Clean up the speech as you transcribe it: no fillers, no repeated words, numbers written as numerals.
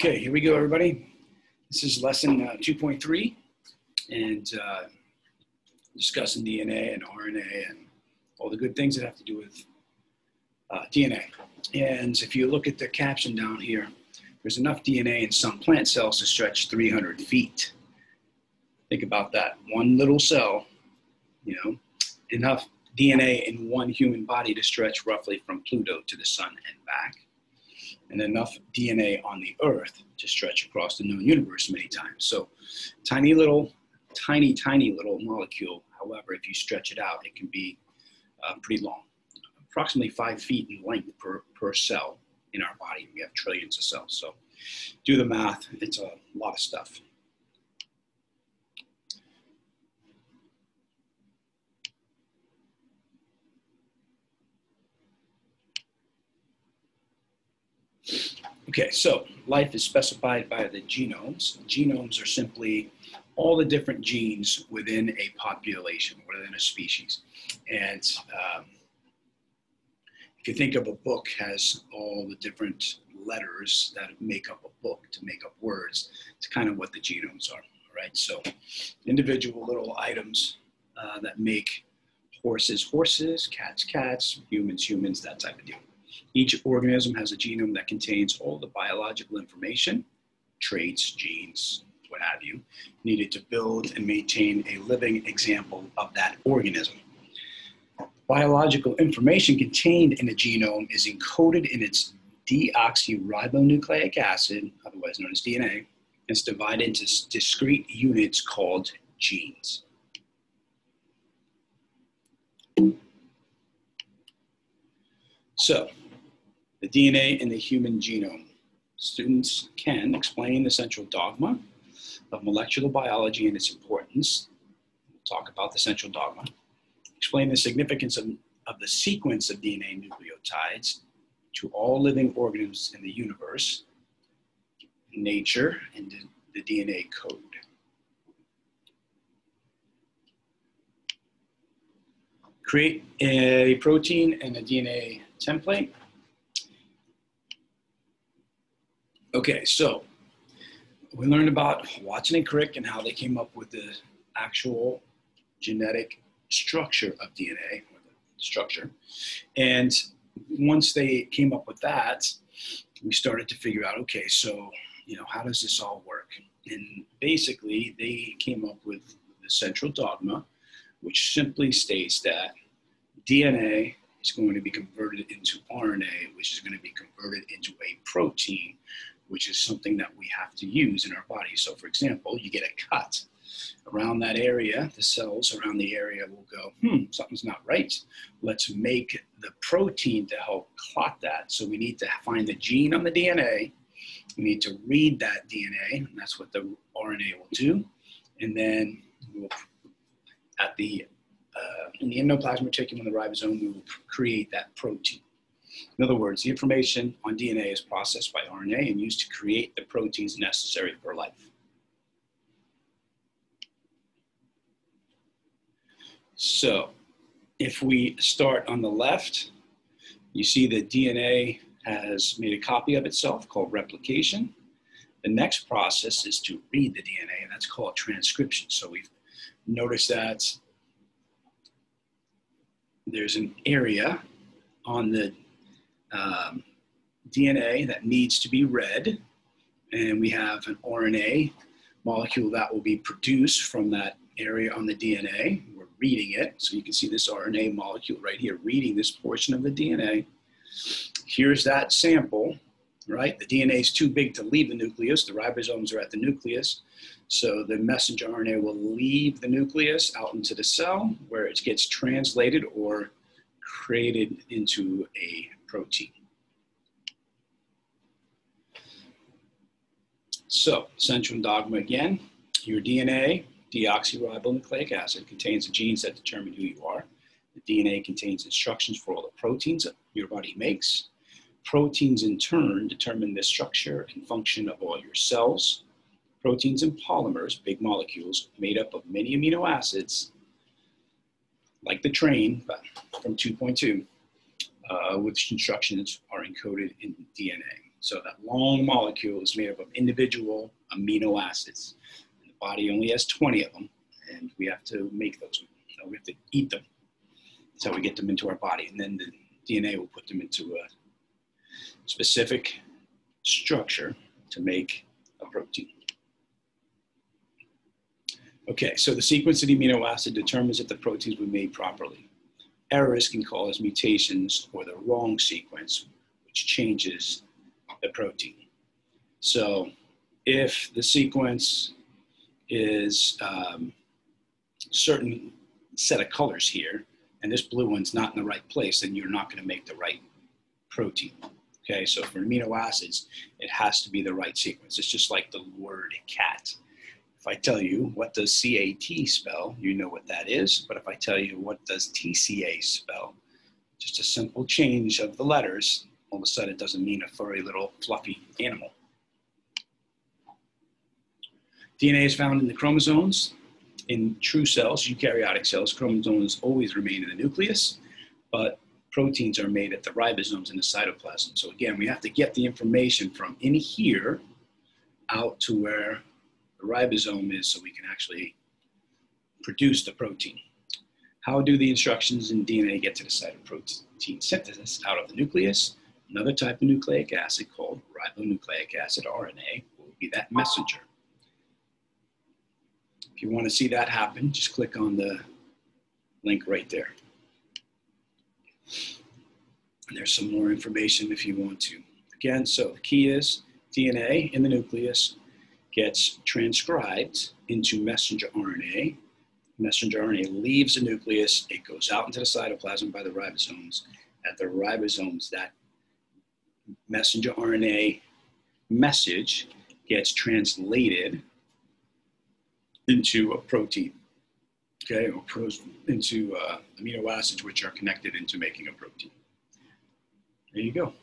Okay, here we go, everybody. This is lesson 2.3 and discussing DNA and RNA and all the good things that have to do with DNA. And if you look at the caption down here, there's enough DNA in some plant cells to stretch 300 feet. Think about that. One little cell, enough DNA in one human body to stretch roughly from Pluto to the sun and back. And enough DNA on the Earth to stretch across the known universe many times. So tiny little molecule. However, if you stretch it out, it can be pretty long, approximately 5 feet in length per cell in our body. We have trillions of cells. So do the math, it's a lot of stuff. Okay, so life is specified by the genomes. Genomes are simply all the different genes within a population, within a species. And if you think of a book has all the different letters that make up a book to make up words, it's kind of what the genomes are, right? So individual little items that make horses, horses, cats, cats, humans, humans, that type of deal. Each organism has a genome that contains all the biological information, traits, genes, what have you, needed to build and maintain a living example of that organism. Biological information contained in a genome is encoded in its deoxyribonucleic acid, otherwise known as DNA. It's divided into discrete units called genes. So, the DNA in the human genome. Students can explain the central dogma of molecular biology and its importance. We'll talk about the central dogma. Explain the significance of the sequence of DNA nucleotides to all living organisms in the universe, nature, and the DNA code. Create a protein and a DNA template. Okay, so we learned about Watson and Crick and how they came up with the actual genetic structure of DNA, or the structure. And once they came up with that, we started to figure out, okay, so, how does this all work? And basically, they came up with the central dogma, which simply states that DNA is going to be converted into RNA, which is going to be converted into a protein, which is something that we have to use in our body. So for example, you get a cut. Around that area, the cells around the area will go, something's not right. Let's make the protein to help clot that. So we need to find the gene on the DNA. We need to read that DNA, and that's what the RNA will do. And then we'll, in the endoplasmic reticulum of the ribosome, we will create that protein. In other words, the information on DNA is processed by RNA and used to create the proteins necessary for life. So if we start on the left, you see that DNA has made a copy of itself called replication. The next process is to read the DNA, and that's called transcription. So we've noticed that there's an area on the DNA that needs to be read, and we have an RNA molecule that will be produced from that area on the DNA. We're reading it, so you can see this RNA molecule right here reading this portion of the DNA. Here's that sample, right? The DNA is too big to leave the nucleus. The ribosomes are at the nucleus, so the messenger RNA will leave the nucleus out into the cell where it gets translated or created into a protein. So, central dogma again, your DNA, deoxyribonucleic acid, contains the genes that determine who you are. The DNA contains instructions for all the proteins that your body makes. Proteins in turn determine the structure and function of all your cells. Proteins and polymers, big molecules, made up of many amino acids, like the train, but from 2.2, which instructions are encoded in DNA. So that long molecule is made up of individual amino acids. And the body only has 20 of them, and we have to make those. So we have to eat them. That's how we get them into our body. And then the DNA will put them into a specific structure to make a protein. Okay, so the sequence of the amino acid determines if the proteins were made properly. Errors can cause mutations or the wrong sequence, which changes the protein. So if the sequence is certain set of colors here, and this blue one's not in the right place, then you're not going to make the right protein. Okay, so for amino acids, it has to be the right sequence. It's just like the word cat. If I tell you what does CAT spell, you know what that is. But if I tell you what does TCA spell, just a simple change of the letters, all of a sudden it doesn't mean a furry little fluffy animal. DNA is found in the chromosomes. In true cells, eukaryotic cells, chromosomes always remain in the nucleus, but proteins are made at the ribosomes in the cytoplasm. So again, we have to get the information from in here out to where the ribosome is so we can actually produce the protein. How do the instructions in DNA get to the site of protein synthesis? Out of the nucleus, another type of nucleic acid called ribonucleic acid, RNA, will be that messenger. If you want to see that happen, just click on the link right there. And there's some more information if you want to. Again, so the key is DNA in the nucleus gets transcribed into messenger RNA. Messenger RNA leaves the nucleus. It goes out into the cytoplasm by the ribosomes. At the ribosomes, that messenger RNA message gets translated into a protein, okay, or into amino acids which are connected into making a protein. There you go.